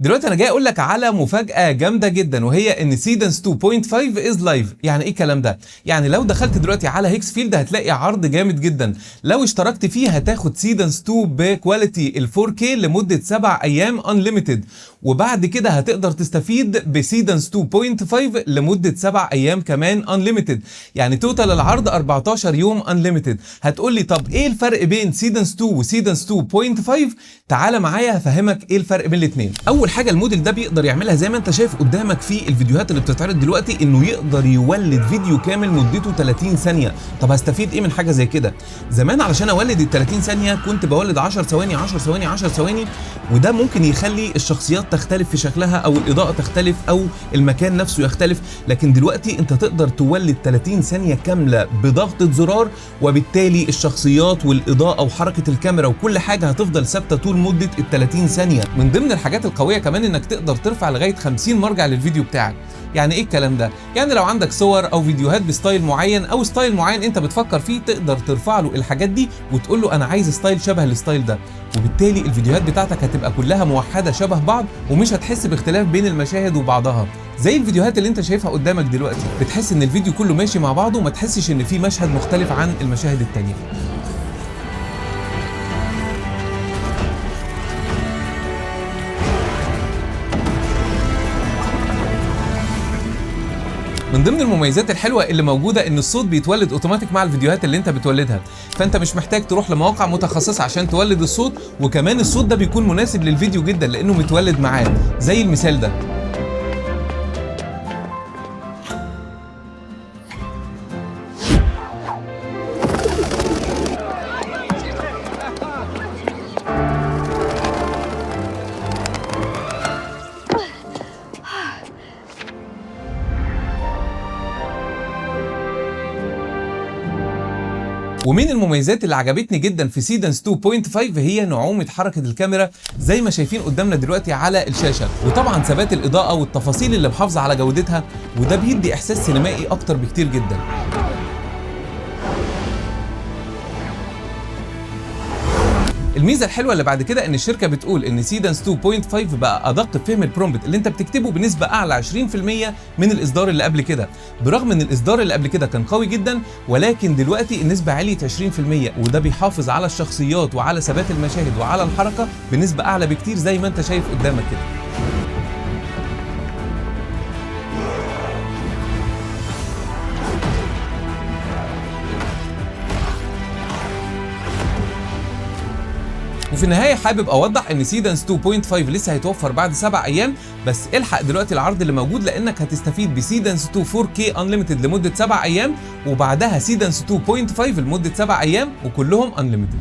دلوقتي انا جاي اقول لك على مفاجاه جامده جدا، وهي ان سيدنس 2.5 از لايف. يعني ايه الكلام ده؟ يعني لو دخلت دلوقتي على هيكس فيلد هتلاقي عرض جامد جدا. لو اشتركت فيه هتاخد سيدنس 2 بكواليتي ال 4K لمده 7 ايام انليميتد، وبعد كده هتقدر تستفيد بسيدنس 2.5 لمده 7 ايام كمان انليميتد. يعني توتال العرض 14 يوم انليميتد. هتقول لي طب ايه الفرق بين سيدنس 2 وسيدنس 2.5؟ تعالى معايا هفهمك ايه الفرق بين الاثنين. اول حاجه الموديل ده بيقدر يعملها زي ما انت شايف قدامك في الفيديوهات اللي بتتعرض دلوقتي، انه يقدر يولد فيديو كامل مدته 30 ثانيه. طب هستفيد ايه من حاجه زي كده؟ زمان علشان اولد ال 30 ثانيه كنت بولد 10 ثواني 10 ثواني 10 ثواني، وده ممكن يخلي الشخصيات تختلف في شكلها او الاضاءه تختلف او المكان نفسه يختلف. لكن دلوقتي انت تقدر تولد 30 ثانيه كامله بضغطه زرار، وبالتالي الشخصيات والاضاءه وحركه الكاميرا وكل حاجه هتفضل ثابته طول مده ال 30 ثانيه. من ضمن الحاجات القويه كمان انك تقدر ترفع لغايه 50 مرجع للفيديو بتاعك. يعني ايه الكلام ده؟ يعني لو عندك صور او فيديوهات بستايل معين او ستايل معين انت بتفكر فيه، تقدر ترفع له الحاجات دي وتقول له انا عايز ستايل شبه الستايل ده، وبالتالي الفيديوهات بتاعتك هتبقى كلها موحده شبه بعض، ومش هتحس باختلاف بين المشاهد وبعضها. زي الفيديوهات اللي انت شايفها قدامك دلوقتي، بتحس ان الفيديو كله ماشي مع بعضه وما تحسش ان في مشهد مختلف عن المشاهد التانية. من ضمن المميزات الحلوه اللي موجوده ان الصوت بيتولد اوتوماتيك مع الفيديوهات اللي انت بتولدها، فانت مش محتاج تروح لمواقع متخصصه عشان تولد الصوت، وكمان الصوت ده بيكون مناسب للفيديو جدا لانه متولد معاه. زي المثال ده. ومن المميزات اللي عجبتني جدا في سيدنس 2.5 هي نعومة حركة الكاميرا زي ما شايفين قدامنا دلوقتي على الشاشة، وطبعا ثبات الإضاءة والتفاصيل اللي محافظة على جودتها، وده بيدي إحساس سينمائي أكتر بكتير جدا. الميزه الحلوه اللي بعد كده ان الشركه بتقول ان سيدنس 2.5 بقى ادق في فهم البرومبت اللي انت بتكتبه بنسبه اعلى 20% من الاصدار اللي قبل كده، برغم ان الاصدار اللي قبل كده كان قوي جدا، ولكن دلوقتي النسبه عليت 20%، وده بيحافظ على الشخصيات وعلى ثبات المشاهد وعلى الحركه بنسبه اعلى بكتير زي ما انت شايف قدامك كده. وفي النهايه حابب اوضح ان سيدنس 2.5 لسه هيتوفر بعد 7 ايام، بس الحق دلوقتي العرض اللي موجود لانك هتستفيد بسيدنس 2 4K انليميتد لمده 7 ايام، وبعدها سيدنس 2.5 لمده 7 ايام وكلهم انليميتد.